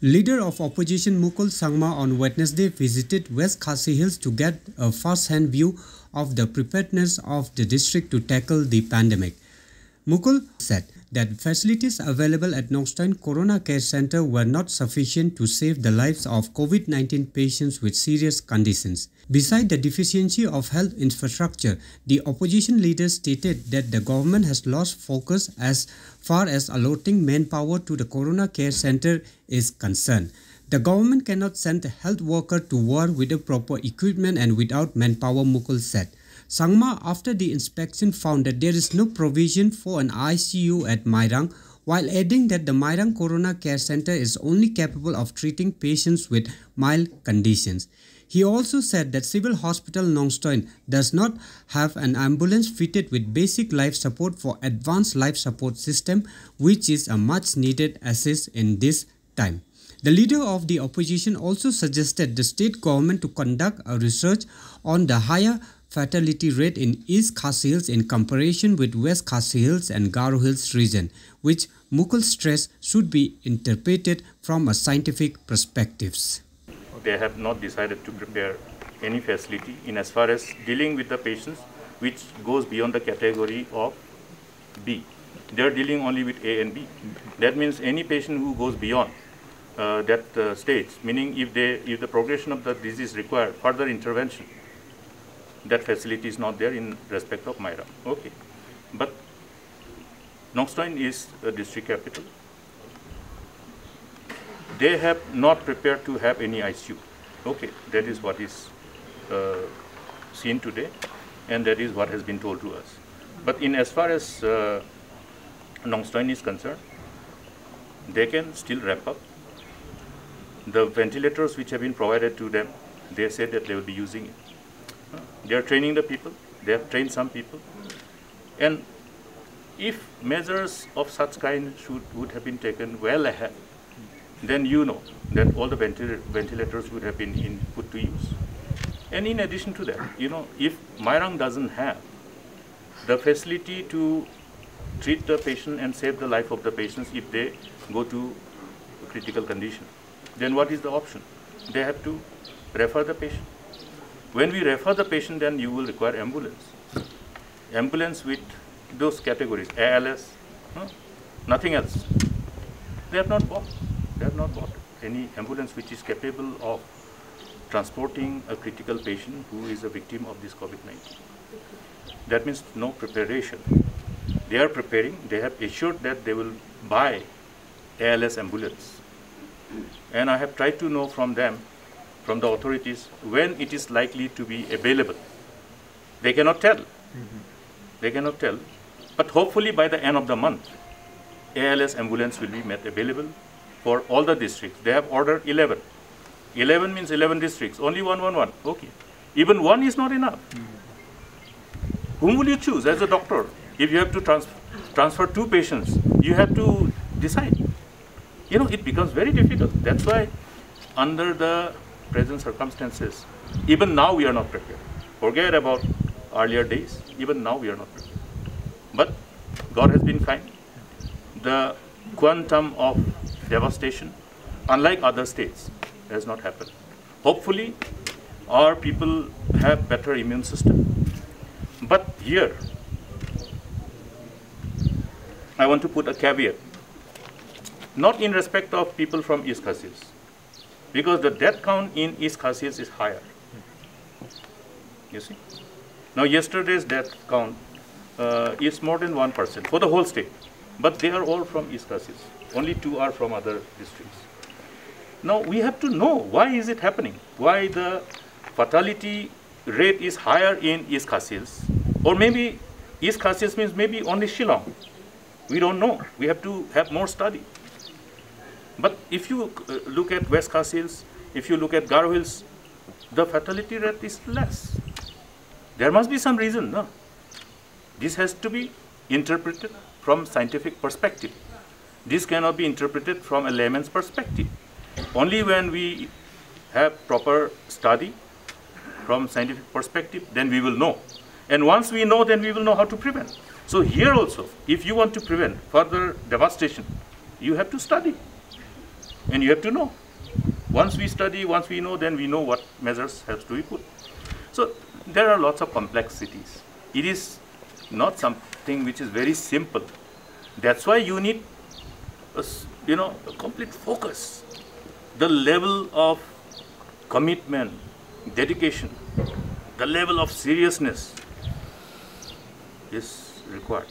Leader of opposition Mukul Sangma on Wednesday visited West Khasi Hills to get a first-hand view of the preparedness of the district to tackle the pandemic. Mukul said that facilities available at Nongstoin Corona Care Center were not sufficient to save the lives of COVID-19 patients with serious conditions. Beside the deficiency of health infrastructure, the opposition leader stated that the government has lost focus as far as allotting manpower to the Corona Care Center is concerned. The government cannot send a health worker to war with the proper equipment and without manpower, Mukul said. Sangma, after the inspection, found that there is no provision for an ICU at Mairang, while adding that the Mairang Corona Care Center is only capable of treating patients with mild conditions. He also said that Civil Hospital Nongstoin does not have an ambulance fitted with basic life support for advanced life support system, which is a much needed assist in this time. The leader of the opposition also suggested the state government to conduct a research on the higher fatality rate in East Khasi Hills in comparison with West Khasi Hills and Garo Hills region, which Mukul stressed should be interpreted from a scientific perspectives. They have not decided to prepare any facility in as far as dealing with the patients which goes beyond the category of B. They are dealing only with A and B. That means any patient who goes beyond that stage, meaning if the progression of the disease require further intervention, that facility is not there in respect of Mairang. Okay. But Nongstoin is a district capital. They have not prepared to have any ICU. Okay, that is what is seen today, and that is what has been told to us. But in as far as Nongstoin is concerned, they can still ramp up. The ventilators which have been provided to them, they said that they will be using it. They are training the people. They have trained some people. And if measures of such kind would have been taken well ahead, then you know that all the ventilators would have been put to use. And in addition to that, you know, if Mairang doesn't have the facility to treat the patient and save the life of the patients if they go to a critical condition, then what is the option? They have to refer the patient. When we refer the patient, then you will require ambulance. Ambulance with those categories, ALS, nothing else. They have not bought. They have not bought any ambulance which is capable of transporting a critical patient who is a victim of this COVID-19. That means no preparation. They are preparing. They have assured that they will buy ALS ambulance. And I have tried to know from them, from the authorities, when it is likely to be available. They cannot tell. They cannot tell. But hopefully by the end of the month, ALS ambulance will be made available for all the districts. They have ordered 11. 11 means 11 districts, only 111. Okay. Even one is not enough. Whom will you choose as a doctor? If you have to transfer two patients, you have to decide. You know, it becomes very difficult. That's why under the present circumstances, even now we are not prepared. Forget about earlier days. Even now we are not prepared. But God has been kind. The quantum of devastation, unlike other states, has not happened. Hopefully, our people have better immune system. But here, I want to put a caveat, not in respect of people from East Khasi Hills, because the death count in East Khasi Hills is higher. You see? Now, yesterday's death count is more than 1% for the whole state, but they are all from East Khasi Hills. Only 2 are from other districts. Now, we have to know why is it happening? Why the fatality rate is higher in East Khasi Hills? Or maybe East Khasi Hills means maybe only Shillong. We don't know. We have to have more study. But if you look at West Khasi Hills, if you look at Garo Hills, the fatality rate is less. There must be some reason, no? This has to be interpreted from scientific perspective. This cannot be interpreted from a layman's perspective. Only when we have proper study from scientific perspective, then we will know. And once we know, then we will know how to prevent. So here also, if you want to prevent further devastation, you have to study. And you have to know. Once we study, once we know, then we know what measures have to be put. So there are lots of complexities. It is not something which is very simple. That's why you need a complete focus. The level of commitment, dedication, the level of seriousness is required.